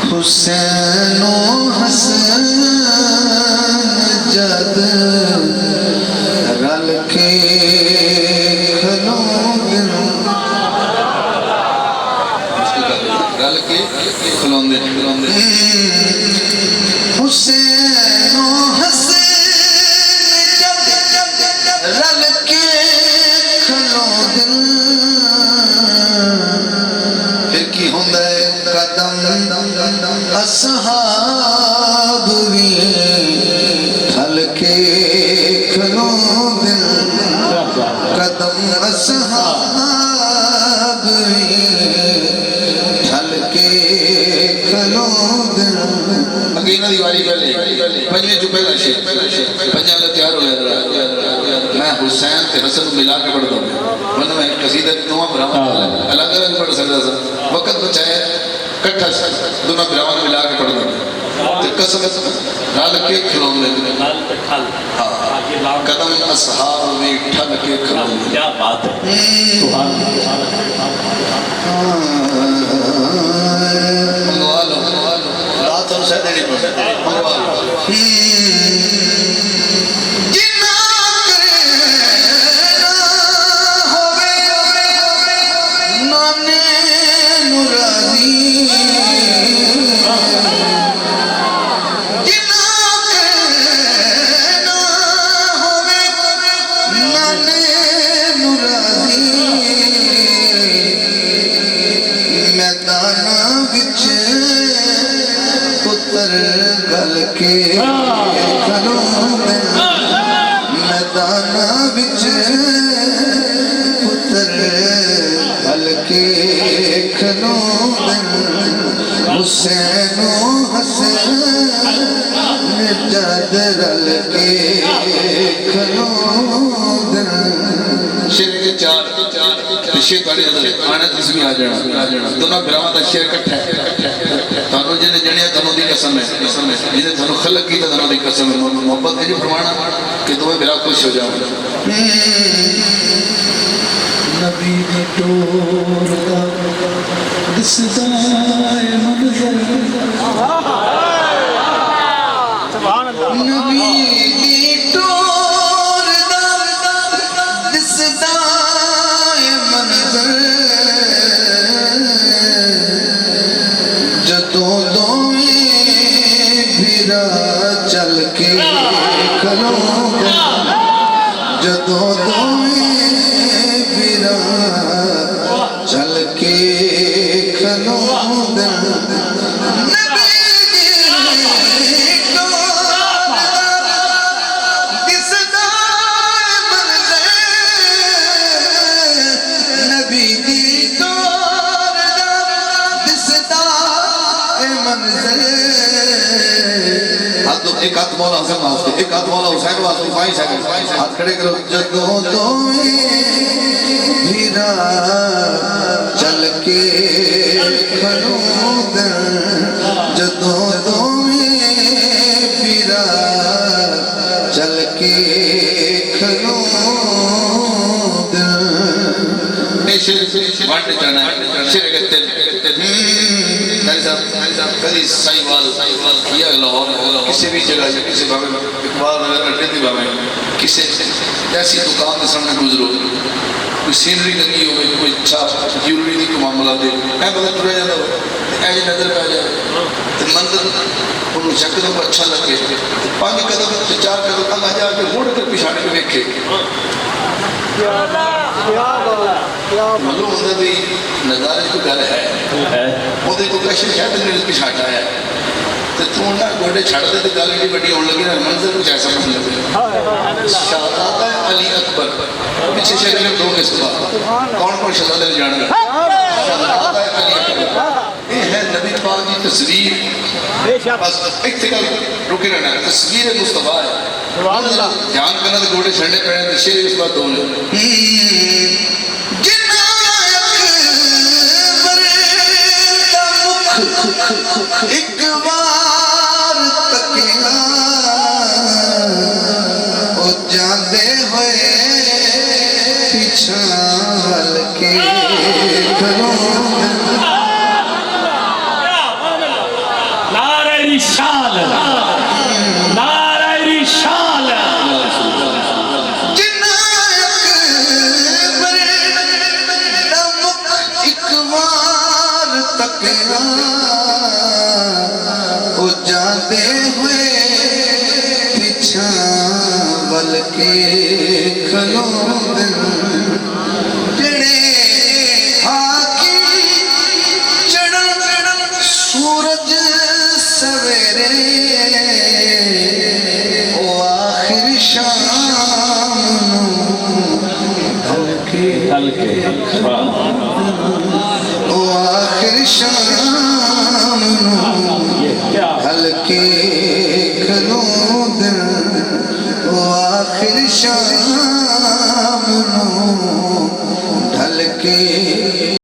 हुसैनो हसन जद रल के खलो रल के खलोंदे हुसैनो हसन जद रल के खलोंदे फिर की होंदा है कदम असहाब भी ढल के खलोंदे कदम असहाब भी ढल के खलोंदे अगे इन्हां दी वारी पहले पंजे जो पहला शेर पंजा दा तैयार हो गया मैं हुसैन ते हसन को मिला के पढ़दा मन में कसीदा दोवां भरावां अलग अलग पढ़ सकदा सा वक्त बचाया कट्ठा दोनों भरावां को मिला के पढ़दा ते कसम रल के खलोंदे कदम असहाब में ढल के खलोंदे क्या बात है सुभान अल्लाह रात और शायद नहीं पढ़ गल के खलोंदे मैदान विच पुत्र गल के खलोंदे हुसैनो हसन जद रल के खलोंदे शेर के चार शेर पढ़े आने तस्वीर आ जाना दोनों भरावां दा शेर इकट्ठा है थानू जिन्हें जणिया थानू दी कसम है जिन्हें थानू खलक की थानू दी कसम है मोहब्बत है जी फरमाना कि तुम्हें मेरा खुश हो जाओ नबी दी टोर दा दिसदा है मंजर सुभान अल्लाह नबी दी टोर दा दिसदा है मंजर जदों चल के खलोंदे जदों बिरा चल के खलोंदे नबी दी टोर दा दिसदा ए मंज़र एक हाथ मौला हुसैन वास्ते एक हाथ मौला हुसैन वास्ते 5 सेकंड हाथ खड़े करो जदों हीरा चल के खलोंदे जदों हीरा चल के खलोंदे शेर वाट जाना शेर कहते कभी साहिवाल किया लाहौर किसी भी जगह से किसी भावे इकबाल नगर अड्डे की भावे किसी ऐसी दुकान के सामने गुजरो कोई सीनरी लगी हो कोई अच्छा ज्वेलरी की मामला दे बंदा तुरा जाता हो ऐसी नजर पै जाए तो मंदिर उन्होंने यकदम अच्छा लगे 5 कदम 4 कदम अगर जाके मुड़ कर पिछाड़ी में देखे मालूम होता भी नज़ारे की गल है वो क्वेश्चन शायद मेरे पिछाड़ आया तो तू ना गोडे छड़ दे तो गल एडी बड़ी होने लगी ना मंजर कुछ ऐसा समझ लगे शहजादा अली अकबर पीछे शेर ने दो के सुबह कौन कौन शहजादे जानता शहजादा अली अकबर ये है नबी पाक की तस्वीर बस एक गल रुके रहना तस्वीर मुस्तफा है ध्यान करना तो गोडे छड़ने पैने शेर इस बात दो एक बार तकिया ओ जाते हुए पिछा हल के नारे रिसाल नारे रिसाल एक बार तकिया ओ जाते हुए पिछा बल के खलो जड़े आकी चढ़न सूरज सवेरे ओ आखिर शाम हल्के ओ आखिर शाम हल्के खलो दिन ओ आखिर शाम ढल के